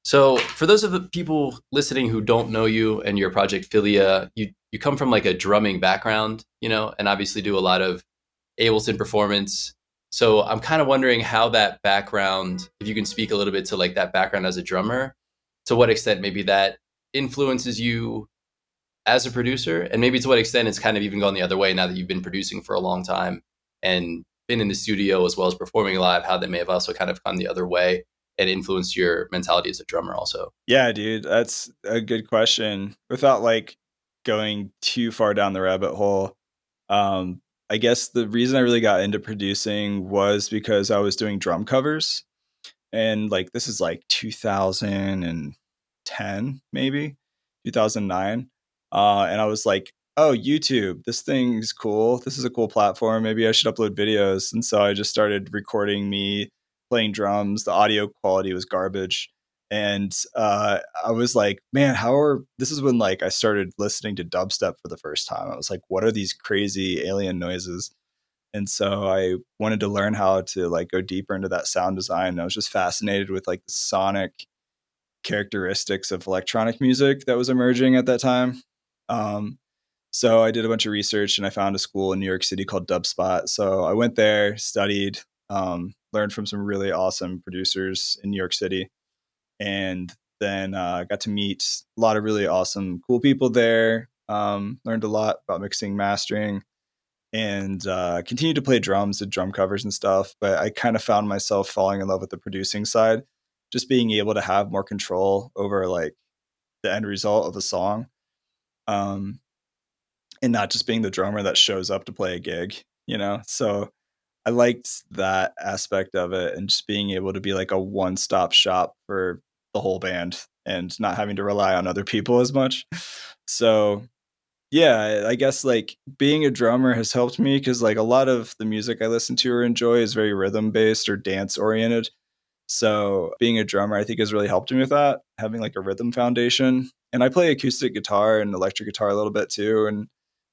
So, for those of the people listening who don't know you and your project Philia, you come from like a drumming background, and obviously do a lot of Ableton performance. So, I'm kind of wondering how that background, if you can speak a little bit to like that background as a drummer, to what extent maybe that influences you as a producer, and maybe to what extent it's kind of even gone the other way now that you've been producing for a long time and been in the studio as well as performing live, how that may have also kind of gone the other way and influenced your mentality as a drummer also. Yeah, dude, that's a good question. Without like going too far down the rabbit hole, um, I guess the reason I really got into producing was because I was doing drum covers, and like this is like 2010, maybe 2009, and I was like, "Oh, YouTube, this thing's cool. This is a cool platform. Maybe I should upload videos." And so I just started recording me playing drums. The audio quality was garbage, and I was like, "Man, how are?" This is when like I started listening to dubstep for the first time. I was like, "What are these crazy alien noises?" And so I wanted to learn how to like go deeper into that sound design. I was just fascinated with like the sonic characteristics of electronic music that was emerging at that time. Um, so I did a bunch of research and I found a school in New York City called Dubspot. So I went there, studied, learned from some really awesome producers in New York City, and then got to meet a lot of really awesome, cool people there. Learned a lot about mixing, mastering, and continued to play drums and drum covers and stuff. But I kind of found myself falling in love with the producing side, just being able to have more control over like the end result of a song, um, and not just being the drummer that shows up to play a gig. So I liked that aspect of it, and just being able to be like a one-stop shop for the whole band and not having to rely on other people as much. So yeah, I guess like being a drummer has helped me because like a lot of the music I listen to or enjoy is very rhythm based or dance oriented. So being a drummer, I think, has really helped me with that, having like a rhythm foundation. And I play acoustic guitar and electric guitar a little bit too, and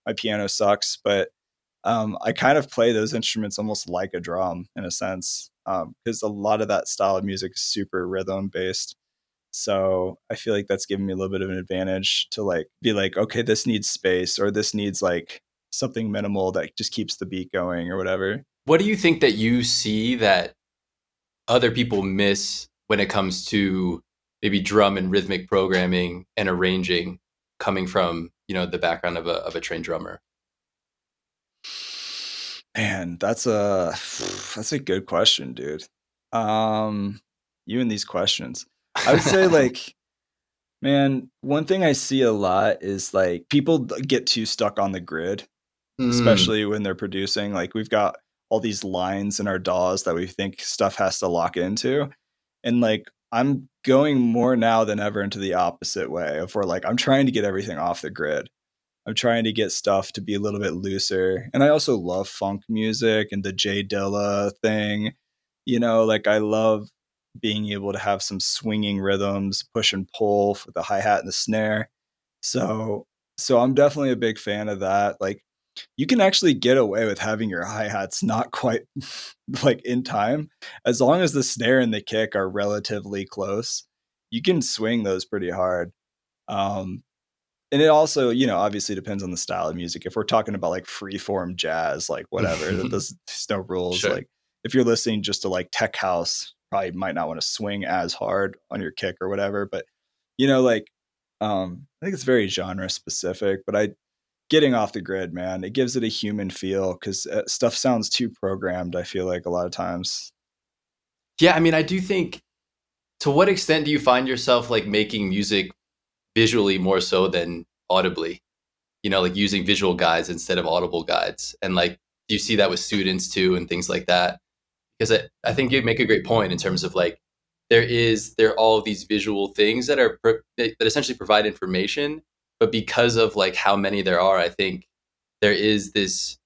my piano sucks, but I kind of play those instruments almost like a drum in a sense, because a lot of that style of music is super rhythm based. So I feel like that's given me a little bit of an advantage to like be like, okay, this needs space or this needs like something minimal that just keeps the beat going or whatever. What do you think that you see that other people miss when it comes to maybe drum and rhythmic programming and arranging coming from, the background of a trained drummer? Man, that's a good question, dude. Um, you and these questions. I would say like, man, one thing I see a lot is like people get too stuck on the grid, Mm, especially when they're producing. Like we've got all these lines in our DAWs that we think stuff has to lock into. And like I'm going more now than ever into the opposite way of where like I'm trying to get everything off the grid. I'm trying to get stuff to be a little bit looser. And I also love funk music and the Jay Dilla thing. Like I love being able to have some swinging rhythms, push and pull for the hi-hat and the snare. So so I'm definitely a big fan of that. Like you can actually get away with having your hi-hats not quite like in time as long as the snare and the kick are relatively close. You can swing those pretty hard. Um and it also, obviously depends on the style of music. If we're talking about like free form jazz, like whatever, there's no rules. sure. Like if you're listening just to like tech house, probably might not want to swing as hard on your kick or whatever. But like I think it's very genre specific. But I getting off the grid, man, it gives it a human feel because stuff sounds too programmed. I feel like a lot of times. Yeah, I mean, I do think, to what extent do you find yourself like making music visually more so than audibly? Like using visual guides instead of audible guides. And like, do you see that with students too and things like that? Because I think you make a great point in terms of like, there are all of these visual things that that essentially provide information, but because of like how many there are, I think there is this,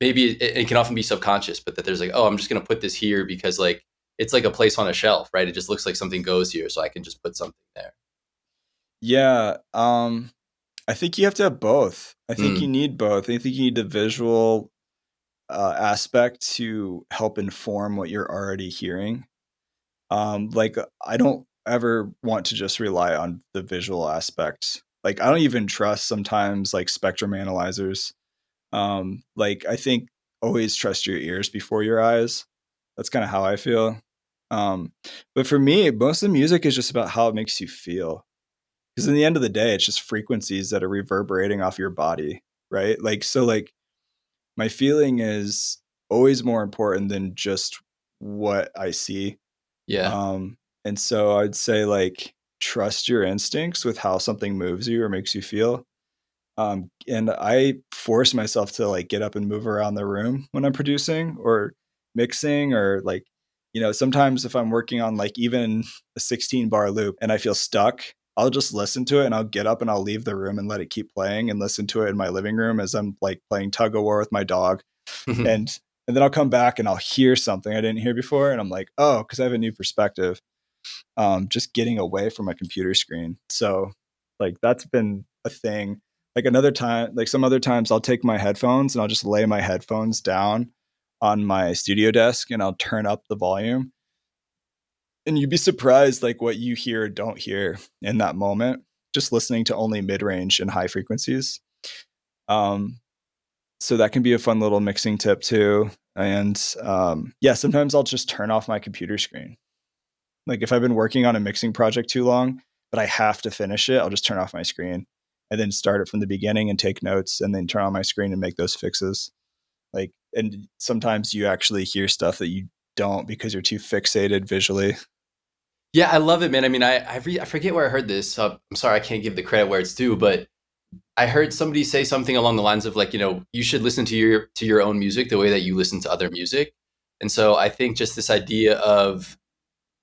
maybe it can often be subconscious, but that there's like, oh, I'm just going to put this here because like it's like a place on a shelf, right? It just looks like something goes here, so I can just put something there. Yeah. I think you have to have both. I think you Mm, need both. I think you need the visual aspect to help inform what you're already hearing. Like I don't. ever want to just rely on the visual aspect. Like I don't even trust sometimes like spectrum analyzers. Like I think always trust your ears before your eyes. That's kind of how I feel. Um, but for me, most of the music is just about how it makes you feel. Because in the end of the day, it's just frequencies that are reverberating off your body, right? Like so, like my feeling is always more important than just what I see. Yeah. Um, and so I'd say like trust your instincts with how something moves you or makes you feel. And I force myself to like get up and move around the room when I'm producing or mixing or like, sometimes if I'm working on like even a 16 bar loop and I feel stuck, I'll just listen to it and I'll get up and I'll leave the room and let it keep playing and listen to it in my living room as I'm like playing tug of war with my dog. And and then I'll come back and I'll hear something I didn't hear before and I'm like, oh, because I have a new perspective. Just getting away from a computer screen. So like that's been a thing. Like another time, like some other times I'll take my headphones and I'll just lay my headphones down on my studio desk and I'll turn up the volume. And you'd be surprised like what you hear or don't hear in that moment, just listening to only mid-range and high frequencies. Um, so that can be a fun little mixing tip too. And yeah, sometimes I'll just turn off my computer screen. Like if I've been working on a mixing project too long, but I have to finish it, I'll just turn off my screen and then start it from the beginning and take notes and then turn on my screen and make those fixes. Like, and sometimes you actually hear stuff that you don't because you're too fixated visually. Yeah, I love it, man. I mean, I forget where I heard this. I'm sorry, I can't give the credit where it's due, but I heard somebody say something along the lines of like, you should listen to your own music the way that you listen to other music. And so I think just this idea of,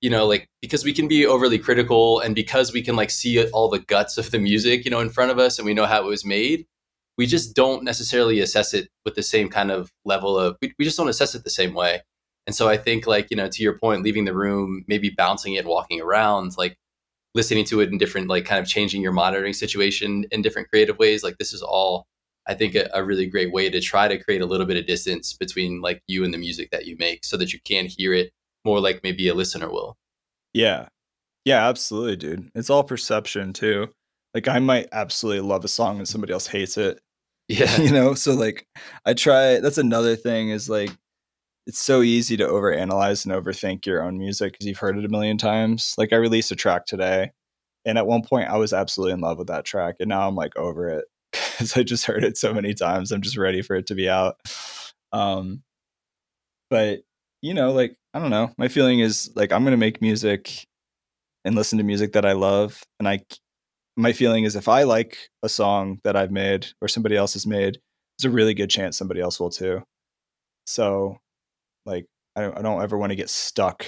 like because we can be overly critical and because we can like see all the guts of the music, in front of us and we know how it was made, we just don't necessarily assess it with the same kind of level of we just don't assess it the same way. And so I think like, to your point, leaving the room, maybe bouncing it, walking around, like listening to it in different, like kind of changing your monitoring situation in different creative ways. Like this is all, I think, a really great way to try to create a little bit of distance between like you and the music that you make so that you can hear it more like maybe a listener will. Yeah. Yeah, absolutely, dude. It's all perception too. Like I might absolutely love a song and somebody else hates it. Yeah. So like I try that's another thing is like it's so easy to overanalyze and overthink your own music because you've heard it a million times. Like I released a track today, and at one point I was absolutely in love with that track, and now I'm like over it because I just heard it so many times. I'm just ready for it to be out. Um, but like I don't know. My feeling is like I'm gonna make music and listen to music that I love, and my feeling is if I like a song that I've made or somebody else has made, there's a really good chance somebody else will too. So like I don't ever want to get stuck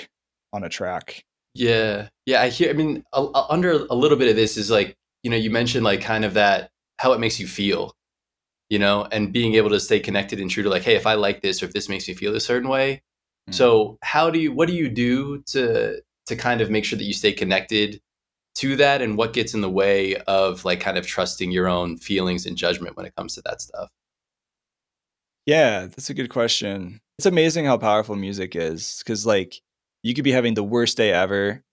on a track. Yeah. Yeah. I mean, under a little bit of this is like, you mentioned like kind of that, how it makes you feel, and being able to stay connected and true to like, hey, if I like this or if this makes me feel a certain way. Mm. So what do you do to kind of make sure that you stay connected to that, and what gets in the way of like kind of trusting your own feelings and judgment when it comes to that stuff? Yeah, that's a good question. It's amazing how powerful music is because like you could be having the worst day ever,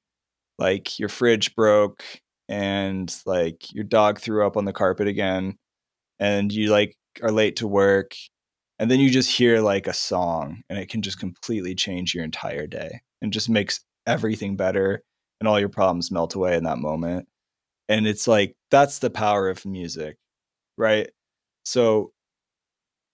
like your fridge broke and like your dog threw up on the carpet again and you like are late to work and then you just hear like a song and it can just completely change your entire day and just makes everything better and all your problems melt away in that moment. And it's like that's the power of music, right? So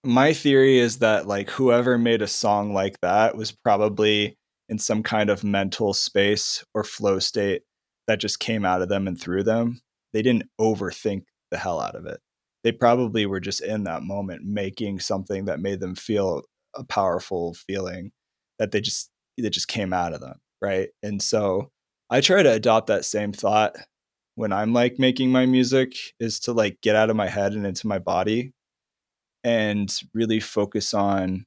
my theory is that like whoever made a song like that was probably in some kind of mental space or flow state that just came out of them and through them. They didn't overthink the hell out of it. They probably were just in that moment making something that made them feel a powerful feeling that just came out of them, right? And so I try to adopt that same thought when I'm like making my music is to like get out of my head and into my body and really focus on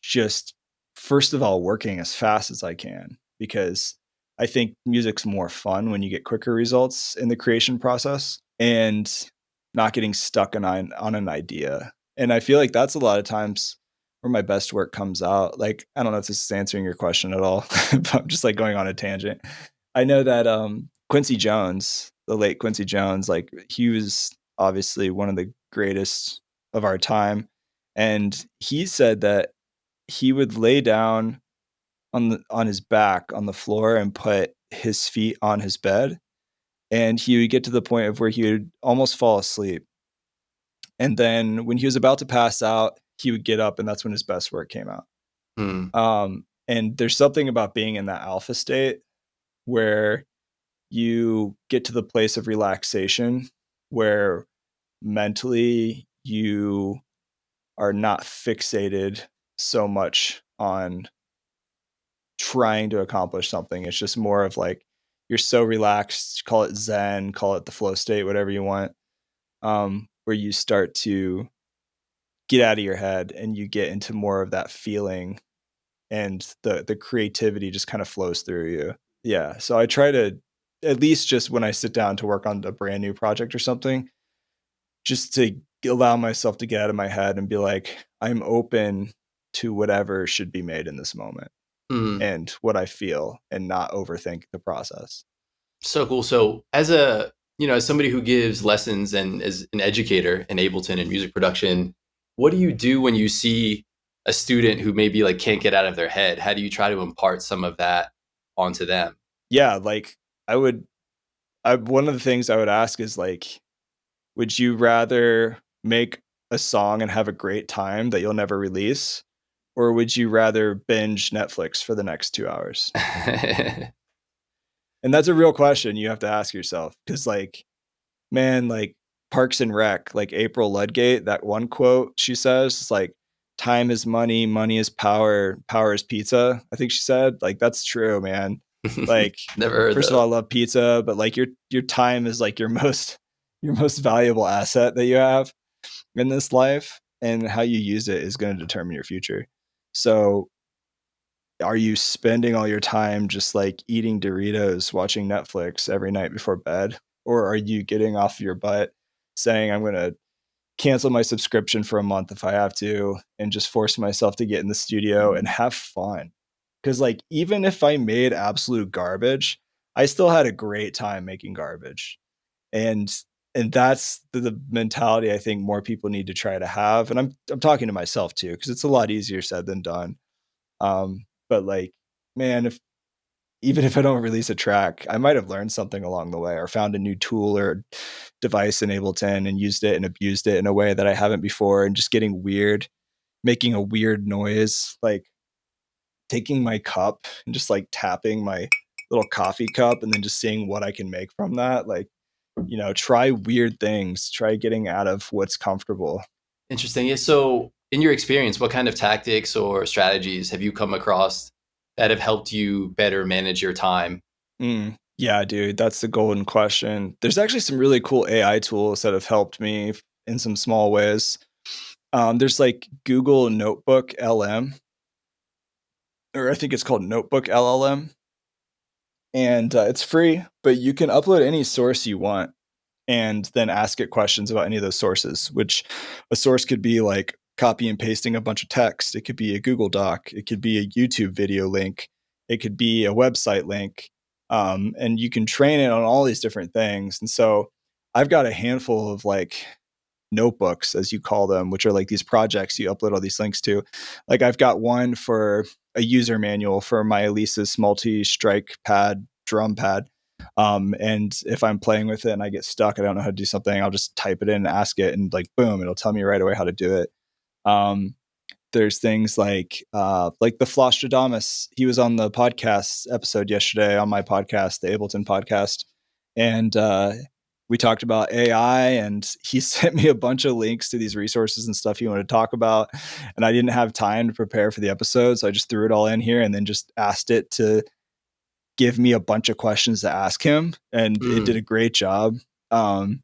just first of all working as fast as I can because I think music's more fun when you get quicker results in the creation process and not getting stuck on an idea. And I feel like that's a lot of times where my best work comes out. Like I don't know if this is answering your question at all, but I'm just like going on a tangent. I know that Quincy Jones, the late Quincy Jones, like he was obviously one of the greatest of our time, and he said that he would lay down on his back on the floor and put his feet on his bed, and he would get to the point of where he would almost fall asleep, and then when he was about to pass out, he would get up, and that's when his best work came out. Hmm. And there's something about being in that alpha state where you get to the place of relaxation where mentally you are not fixated so much on trying to accomplish something. It's just more of like you're so relaxed, call it zen, call it the flow state, whatever you want, where you start to get out of your head and you get into more of that feeling, and the creativity just kind of flows through you. Yeah, so I try to, at least just when I sit down to work on a brand new project or something, just to allow myself to get out of my head and be like, I'm open to whatever should be made in this moment Hmm. and what I feel, and not overthink the process. So cool. So as a as somebody who gives lessons and as an educator in Ableton and music production, what do you do when you see a student who maybe like can't get out of their head? How do you try to impart some of that onto them? Yeah, like I would, one of the things I would ask is like, would you rather make a song and have a great time that you'll never release? Or would you rather binge Netflix for the next 2 hours? And that's a real question you have to ask yourself. Cause like, man, like Parks and Rec, like April Ludgate, that one quote she says, it's like, time is money, money is power, power is pizza. I think she said, like, that's true, man. Like, Never heard first of all, that. I love pizza, but like your time is like your most valuable asset that you have in this life, and how you use it is going to determine your future. So are you spending all your time just like eating Doritos, watching Netflix every night before bed? Or are you getting off your butt saying, I'm going to cancel my subscription for a month if I have to, and just force myself to get in the studio and have fun? Because, like, even if I made absolute garbage, I still had a great time making garbage. And that's the mentality I think more people need to try to have. And I'm talking to myself too, because it's a lot easier said than done. But like, man, if even if I don't release a track, I might have learned something along the way, or found a new tool or device in Ableton and used it and abused it in a way that I haven't before, and just getting weird, making a weird noise, like taking my cup and just like tapping my little coffee cup and then just seeing what I can make from that. Like, try weird things, try getting out of what's comfortable. Interesting. Yeah. So, in your experience, what kind of tactics or strategies have you come across that have helped you better manage your time? Yeah, dude, that's the golden question. There's actually some really cool AI tools that have helped me in some small ways. There's like Google Notebook LM, or I think it's called Notebook LLM, and it's free, but you can upload any source you want and then ask it questions about any of those sources, which a source could be like copy and pasting a bunch of text. It could be a Google Doc. It could be a YouTube video link. It could be a website link. And you can train it on all these different things. And so I've got a handful of like notebooks, as you call them, which are like these projects you upload all these links to. Like I've got one for a user manual for my Elisa's multi-strike pad, drum pad. And if I'm playing with it and I get stuck, I don't know how to do something, I'll just type it in and ask it, and like boom, it'll tell me right away how to do it. Um, there's things like the Flostradamus. He was on the podcast episode yesterday on my podcast, the Ableton podcast, and we talked about AI. And he sent me a bunch of links to these resources and stuff he wanted to talk about, and I didn't have time to prepare for the episode, so I just threw it all in here and then just asked it to give me a bunch of questions to ask him, and it did Mm, a great job. Um,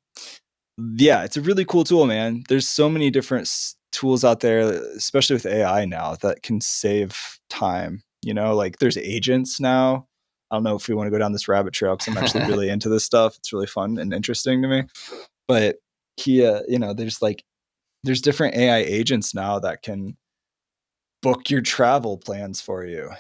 yeah, it's a really cool tool, man. There's so many different tools out there, especially with AI now, that can save time. Like there's agents now. I don't know if we want to go down this rabbit trail because I'm actually really into this stuff. It's really fun and interesting to me. But there's different AI agents now that can book your travel plans for you.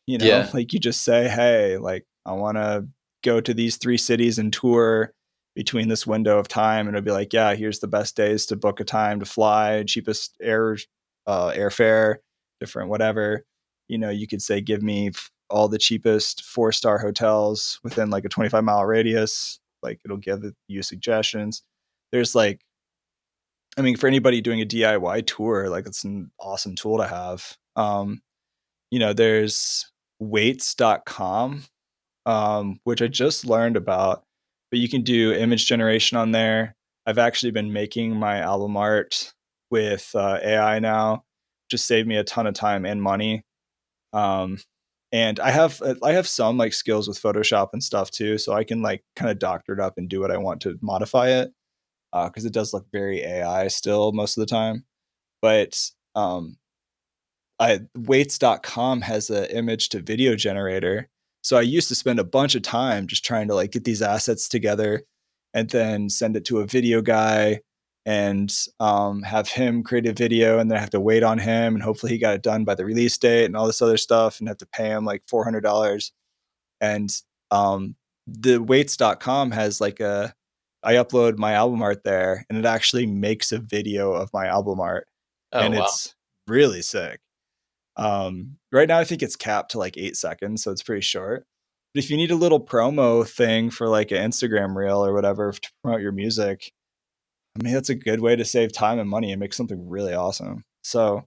yeah. Like you just say, hey, like I want to go to these 3 cities and tour between this window of time, and it'll be like, yeah, here's the best days to book a time to fly, cheapest airfare, different whatever. You could say, give me all the cheapest 4-star hotels within like a 25-mile radius. Like, it'll give you suggestions. There's like, I mean, for anybody doing a DIY tour, like, it's an awesome tool to have. There's weights.com, which I just learned about, but you can do image generation on there. I've actually been making my album art with AI now, just saved me a ton of time and money. Um, and I have some like skills with Photoshop and stuff too, so I can like kind of doctor it up and do what I want to modify it, because it does look very AI still most of the time. But weights.com has an image to video generator. So I used to spend a bunch of time just trying to like get these assets together and then send it to a video guy and have him create a video, and then I have to wait on him and hopefully he got it done by the release date and all this other stuff, and have to pay him like $400. And the weights.com has like I upload my album art there and it actually makes a video of my album art, Oh and wow, it's really sick. Right now I think it's capped to like 8 seconds, so it's pretty short. But if you need a little promo thing for like an Instagram reel or whatever to promote your music, I mean, that's a good way to save time and money and make something really awesome. So,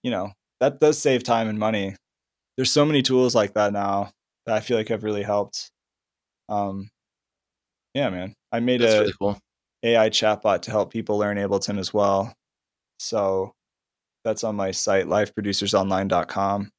you know, that does save time and money. There's so many tools like that now that I feel like have really helped. Um, yeah, man. I made that's a really cool. AI chatbot to help people learn Ableton as well. So that's on my site, liveproducersonline.com.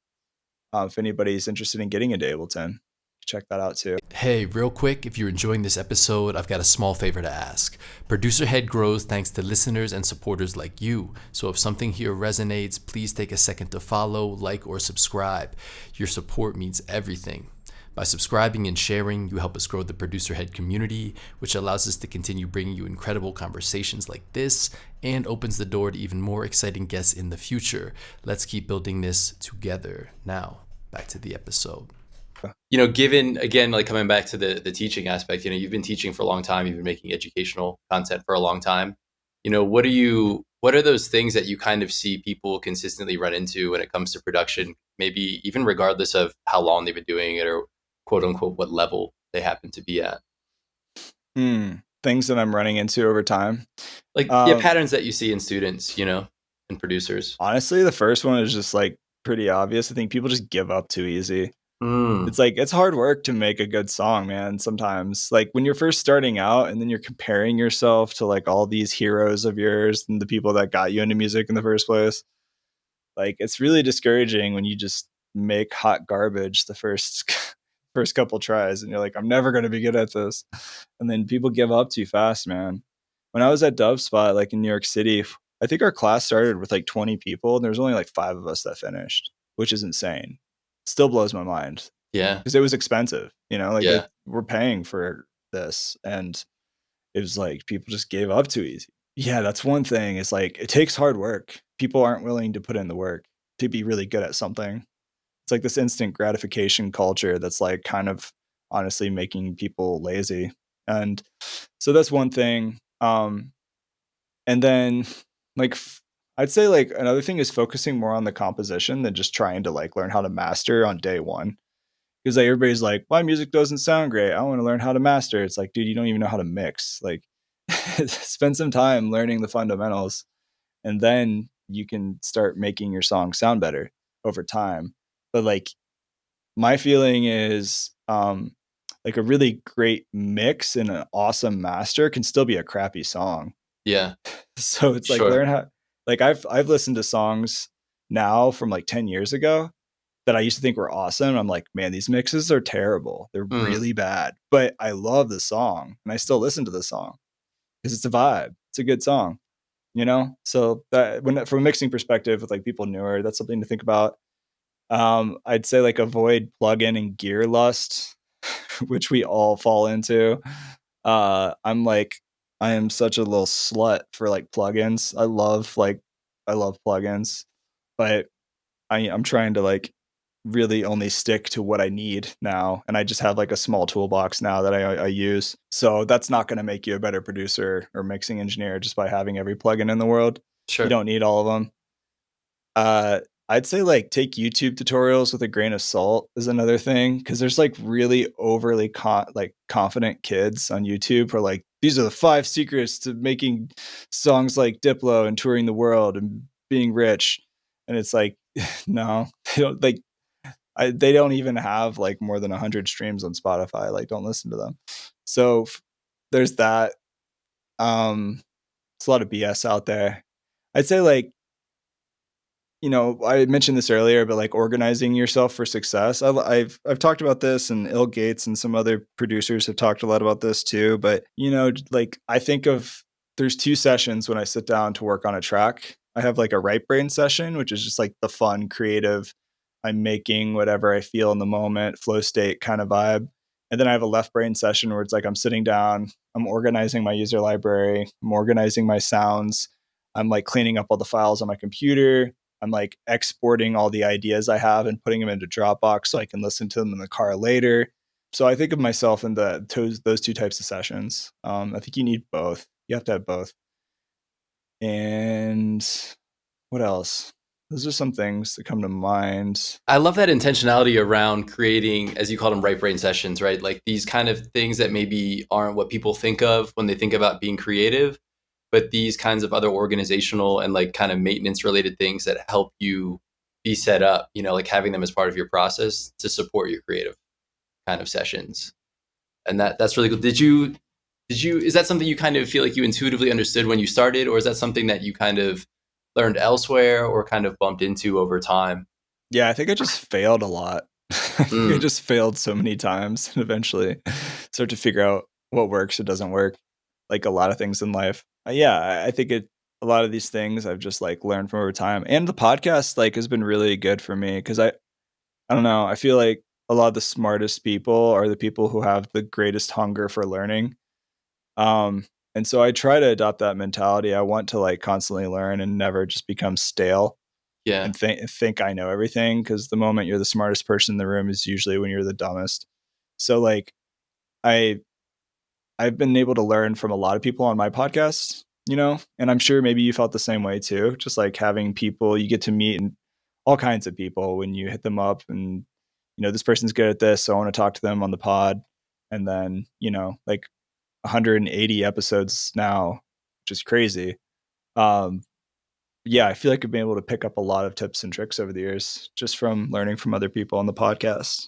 If anybody's interested in getting into Ableton, check that out too. Hey, real quick, if you're enjoying this episode, I've got a small favor to ask. ProducerHead grows thanks to listeners and supporters like you. So if something here resonates, please take a second to follow, like, or subscribe. Your support means everything. By subscribing and sharing, you help us grow the ProducerHead community, which allows us to continue bringing you incredible conversations like this and opens the door to even more exciting guests in the future. Let's keep building this together. Now, back to the episode. Given again, like coming back to the teaching aspect, you've been teaching for a long time, you've been making educational content for a long time. What are those things that you kind of see people consistently run into when it comes to production, maybe even regardless of how long they've been doing it or quote unquote what level they happen to be at? Things that I'm running into over time. Like, yeah, Um, patterns that you see in students, and producers. Honestly, the first one is just like pretty obvious. I think people just give up too easy. Mm, It's like it's hard work to make a good song, man. Sometimes, like when you're first starting out and then you're comparing yourself to like all these heroes of yours and the people that got you into music in the first place. Like, it's really discouraging when you just make hot garbage the first first couple tries and you're like, I'm never going to be good at this. And then people give up too fast, man. When I was at DubSpot, like in New York City, I think our class started with like 20 people and there was only like 5 of us that finished, which is insane. Still blows my mind yeah, because it was expensive, like yeah, we're paying for this, and it was like people just gave up too easy. Yeah, that's one thing. It's like it takes hard work. People aren't willing to put in the work to be really good at something. It's like this instant gratification culture that's like kind of honestly making people lazy. And so that's one thing. And then like I'd say like another thing is focusing more on the composition than just trying to like learn how to master on day one. Because like everybody's like, my music doesn't sound great. I want to learn how to master. It's like, dude, you don't even know how to mix. Like, spend some time learning the fundamentals, and then you can start making your song sound better over time. But like, my feeling is, like a really great mix and an awesome master can still be a crappy song. yeah, So it's like sure. learn how. Like I've listened to songs now from like 10 years ago that I used to think were awesome. I'm like, man, these mixes are terrible. They're Mm, really bad. But I love the song and I still listen to the song because it's a vibe. It's a good song. So that when from a mixing perspective with like people newer, that's something to think about. I'd say like avoid plugin and gear lust, which we all fall into. I'm like I am such a little slut for like plugins. I love plugins, but I'm trying to like really only stick to what I need now. And I just have like a small toolbox now that I use. So that's not going to make you a better producer or mixing engineer just by having every plugin in the world. You Sure. don't need all of them. Uh, I'd say like take YouTube tutorials with a grain of salt is another thing because there's like really overly like confident kids on YouTube who are like, these are the 5 secrets to making songs like Diplo and touring the world and being rich. And it's like, no, they don't like. They don't even have like more than 100 streams on Spotify. Like, don't listen to them. So there's that. It's a lot of BS out there. I'd say like, I mentioned this earlier, but like organizing yourself for success. I've talked about this, and Il Gates and some other producers have talked a lot about this too. But like I think of there's 2 sessions when I sit down to work on a track. I have like a right brain session, which is just like the fun, creative. I'm making whatever I feel in the moment, flow state kind of vibe. And then I have a left brain session where it's like I'm sitting down, I'm organizing my user library, I'm organizing my sounds, I'm like cleaning up all the files on my computer, I'm like exporting all the ideas I have and putting them into Dropbox so I can listen to them in the car later. So I think of myself in those 2 types of sessions. I think you need both. You have to have both. And what else? Those are some things that come to mind. I love that intentionality around creating, as you call them, right brain sessions, right? Like these kind of things that maybe aren't what people think of when they think about being creative, but these kinds of other organizational and like kind of maintenance related things that help you be set up, like having them as part of your process to support your creative kind of sessions. And that's really cool. Is that something you kind of feel like you intuitively understood when you started, or is that something that you kind of learned elsewhere or kind of bumped into over time? Yeah, I think I just failed a lot. I think I Mm. just failed so many times and eventually start to figure out what works or doesn't work. Like a lot of things in life. Yeah, I think a lot of these things I've just like learned from over time. And the podcast like has been really good for me because I don't know, I feel like a lot of the smartest people are the people who have the greatest hunger for learning. Um and so I try to adopt that mentality. I want to like constantly learn and never just become stale Yeah. and think I know everything because the moment you're the smartest person in the room is usually when you're the dumbest. So like I I've been able to learn from a lot of people on my podcast, and I'm sure maybe you felt the same way too. Just like having people you get to meet and all kinds of people when you hit them up and this person's good at this, so I want to talk to them on the pod. And then, like 180 episodes now, which is crazy. Um, yeah, I feel like I've been able to pick up a lot of tips and tricks over the years just from learning from other people on the podcast.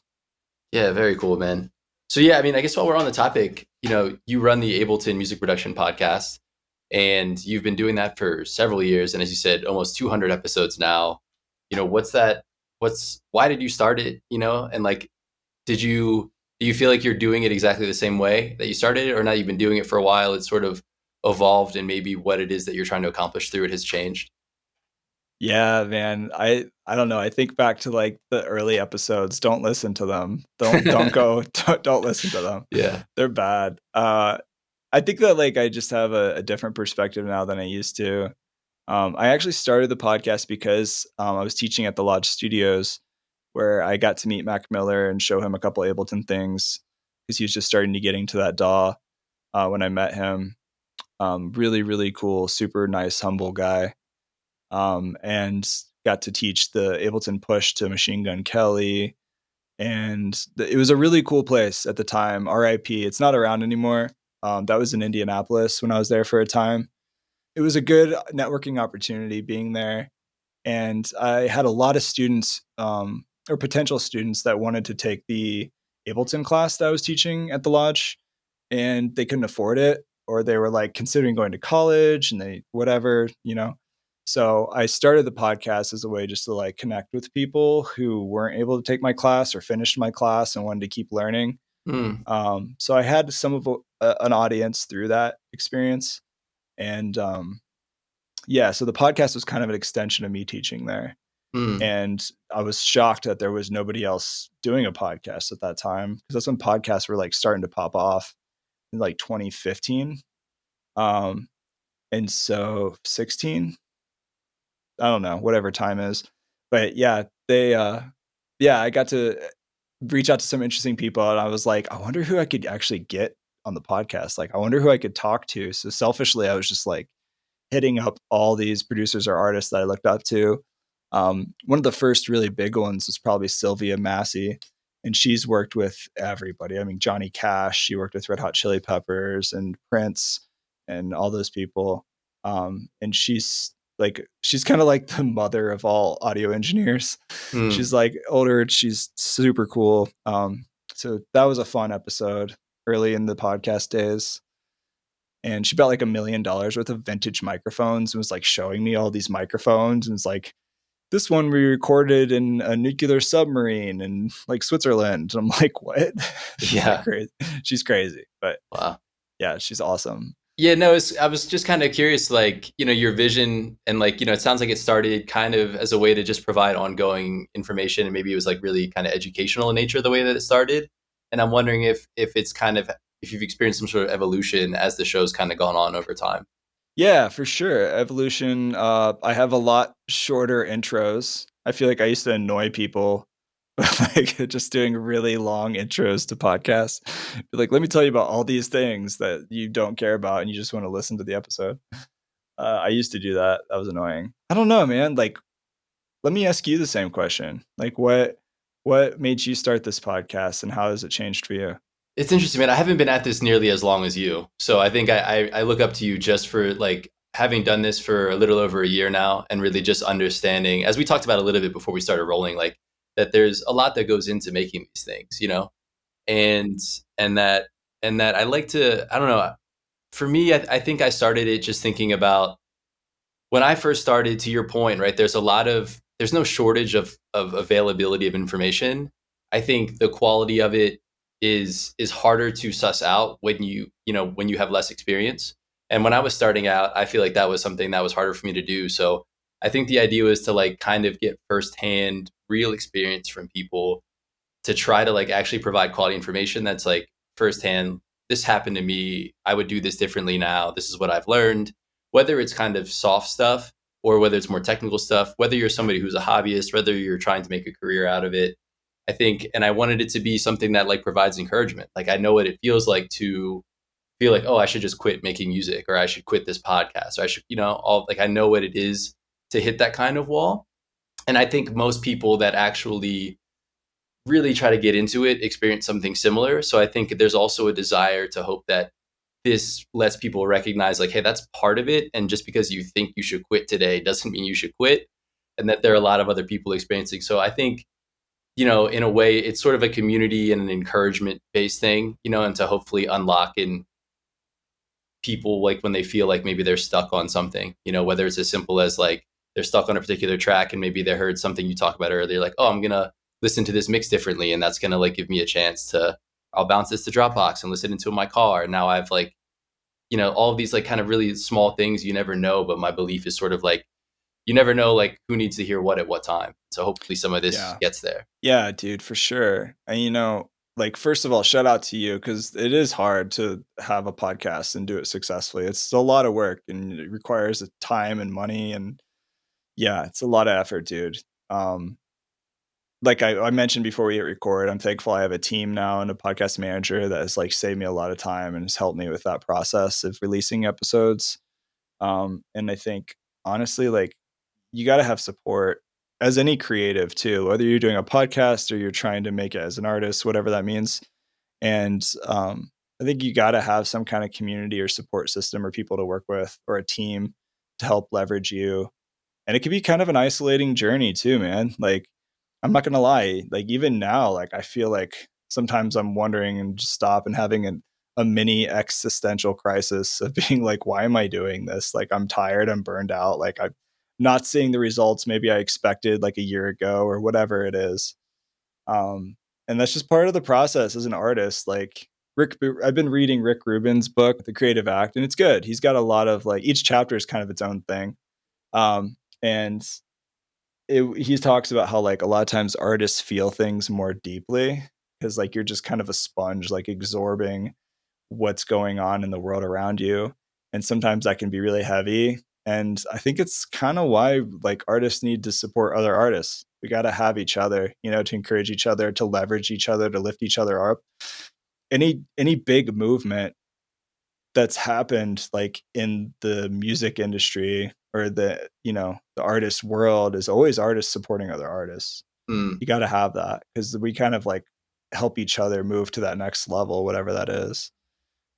Yeah, very cool, man. So yeah, I mean, I guess while we're on the topic, you run the Ableton Music Production podcast, and you've been doing that for several years, and as you said, almost 200 episodes now. What's that? Why did you start it? And like, do you feel like you're doing it exactly the same way that you started it, or now you've been doing it for a while? It's sort of evolved, and maybe what it is that you're trying to accomplish through it has changed. Yeah, man. I don't know. I think back to like the early episodes. Don't listen to them. Don't go. Don't listen to them. Yeah. They're bad. I think that like I just have a different perspective now than I used to. I actually started the podcast because I was teaching at the Lodge Studios, where I got to meet Mac Miller and show him a couple Ableton things because he was just starting to get into that DAW when I met him. Really, really cool, super nice, humble guy. And got to teach the Ableton push to Machine Gun Kelly. And it was a really cool place at the time. RIP. It's not around anymore. That was in Indianapolis when I was there for a time. It was a good networking opportunity being there. And I had a lot of students or potential students that wanted to take the Ableton class that I was teaching at the lodge, and they couldn't afford it, or they were like considering going to college and they whatever. So I started the podcast as a way just to like connect with people who weren't able to take my class or finished my class and wanted to keep learning. Mm, So I had some of an audience through that experience. And yeah, so the podcast was kind of an extension of me teaching there. mm. And I was shocked that there was nobody else doing a podcast at that time because that's when podcasts were like starting to pop off in like 2015. Um, and so 16, I don't know, whatever time is. But yeah, yeah, I got to reach out to some interesting people, and I was like, I wonder who I could actually get on the podcast. Like, I wonder who I could talk to. So selfishly, I was just like hitting up all these producers or artists that I looked up to. One of the first really big ones was probably Sylvia Massey, and she's worked with everybody. I mean, Johnny Cash, she worked with Red Hot Chili Peppers and Prince and all those people. And she's kind of like the mother of all audio engineers. Hmm. She's like older, she's super cool. So that was a fun episode early in the podcast days, and she bought like $1 million worth of vintage microphones and was like showing me all these microphones and was like, this one we recorded in a nuclear submarine in like Switzerland. And I'm like, what? She's like Yeah. crazy. She's crazy. But Wow. yeah, she's awesome. Yeah, no, I was just kind of curious, like, your vision and like, it sounds like it started kind of as a way to just provide ongoing information and maybe it was like really kind of educational in nature the way that it started. And I'm wondering if it's kind of if you've experienced some sort of evolution as the show's kind of gone on over time. Yeah, for sure. Evolution. I have a lot shorter intros. I feel like I used to annoy people like just doing really long intros to podcasts. Be like, let me tell you about all these things that you don't care about and you just want to listen to the episode. I used to do that. That was annoying. I don't know, man. Like, let me ask you the same question. Like, what made you start this podcast, and how has it changed for you? It's interesting, man. I haven't been at this nearly as long as you. So I think I look up to you just for like having done this for a little over a year now and really just understanding, as we talked about a little bit before we started rolling, like that there's a lot that goes into making these things, and and that and that I like to, I don't know, for me, I think I started it just thinking about when I first started, to your point, right? There's no shortage of availability of information. I think the quality of it is harder to suss out when when you have less experience. And when I was starting out, I feel like that was something that was harder for me to do. So I think the idea was to like kind of get firsthand real experience from people to try to like actually provide quality information that's like firsthand. This happened to me. I would do this differently now. This is what I've learned. Whether it's kind of soft stuff or whether it's more technical stuff, whether you're somebody who's a hobbyist, whether you're trying to make a career out of it, I think, and I wanted it to be something that like provides encouragement. Like I know what it feels like to feel like, oh, I should just quit making music or I should quit this podcast or I should, all like I know what it is to hit that kind of wall. And I think most people that actually really try to get into it experience something similar. So I think there's also a desire to hope that this lets people recognize like, hey, that's part of it. And just because you think you should quit today doesn't mean you should quit. And that there are a lot of other people experiencing. So I think, in a way, it's sort of a community and an encouragement based thing, and to hopefully unlock in people like when they feel like maybe they're stuck on something, whether it's as simple as like they're stuck on a particular track and maybe they heard something you talked about earlier, like, oh, I'm going to listen to this mix differently. And that's going to like give me a chance to, I'll bounce this to Dropbox and listen into my car. And now I've like, all of these like kind of really small things you never know. But my belief is sort of like, you never know like who needs to hear what at what time. So hopefully some of this Yeah. gets there. Yeah, dude, for sure. And like first of all, shout out to you because it is hard to have a podcast and do it successfully. It's a lot of work and it requires time and money, and yeah, it's a lot of effort, dude. Um, like I mentioned before we hit record, I'm thankful I have a team now and a podcast manager that has like saved me a lot of time and has helped me with that process of releasing episodes. And I think honestly, like you got to have support as any creative too, whether you're doing a podcast or you're trying to make it as an artist, whatever that means. And I think you got to have some kind of community or support system or people to work with or a team to help leverage you. And it can be kind of an isolating journey too, man. Like, I'm not gonna lie, like even now, like I feel like sometimes I'm wondering and just stop and having a mini existential crisis of being like, why am I doing this? Like I'm tired, I'm burned out, like I'm not seeing the results maybe I expected like a year ago or whatever it is. Um, and that's just part of the process as an artist. Like I've been reading Rick Rubin's book, The Creative Act, and it's good. He's got a lot of like each chapter is kind of its own thing. And he talks about how like a lot of times artists feel things more deeply because like you're just kind of a sponge, like absorbing what's going on in the world around you. And sometimes that can be really heavy. And I think it's kind of why like artists need to support other artists We got to have each other, to encourage each other, to leverage each other, to lift each other up. Any big movement that's happened like in the music industry or the artist world is always artists supporting other artists. Mm. You got to have that because we kind of like help each other move to that next level, whatever that is.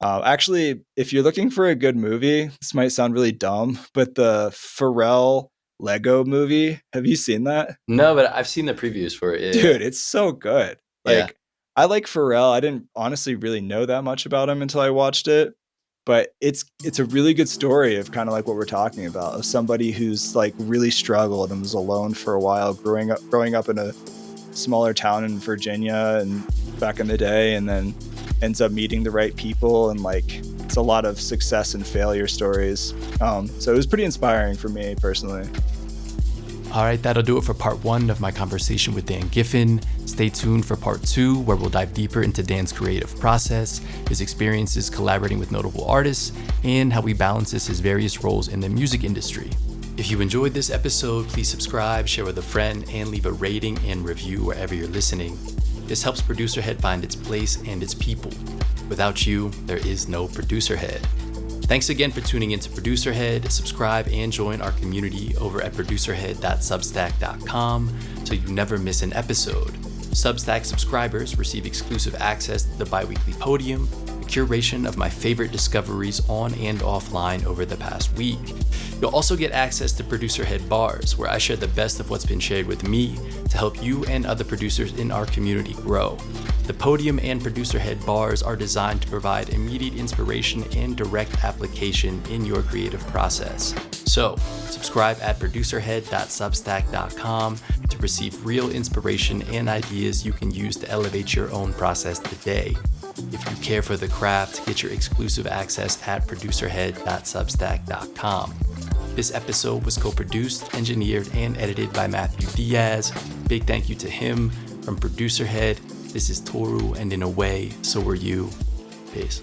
Actually, if you're looking for a good movie, this might sound really dumb, but the Pharrell Lego movie, have you seen that? No, but I've seen the previews for it. Yeah. Dude, it's so good. Yeah. Like, I like Pharrell. I didn't honestly really know that much about him until I watched it, but it's a really good story of kind of like what we're talking about, of somebody who's like really struggled and was alone for a while, growing up in a smaller town in Virginia and back in the day, and then ends up meeting the right people, and like it's a lot of success and failure stories. So it was pretty inspiring for me personally. All right, that'll do it for part 1 of my conversation with Dan Giffin. Stay tuned for part 2, where we'll dive deeper into Dan's creative process, his experiences collaborating with notable artists, and how he balances his various roles in the music industry. If you enjoyed this episode, please subscribe, share with a friend, and leave a rating and review wherever you're listening. This helps ProducerHead find its place and its people. Without you, there is no ProducerHead. Thanks again for tuning into ProducerHead. Subscribe and join our community over at producerhead.substack.com so you never miss an episode. Substack subscribers receive exclusive access to the bi-weekly podium, a curation of my favorite discoveries on and offline over the past week. You'll also get access to ProducerHead bars, where I share the best of what's been shared with me to help you and other producers in our community grow. The podium and ProducerHead bars are designed to provide immediate inspiration and direct application in your creative process. So, subscribe at producerhead.substack.com to receive real inspiration and ideas you can use to elevate your own process today. If you care for the craft, get your exclusive access at producerhead.substack.com. This episode was co-produced, engineered, and edited by Matthew Diaz. Big thank you to him. From ProducerHead, this is Toru, and in a way, so are you. Peace.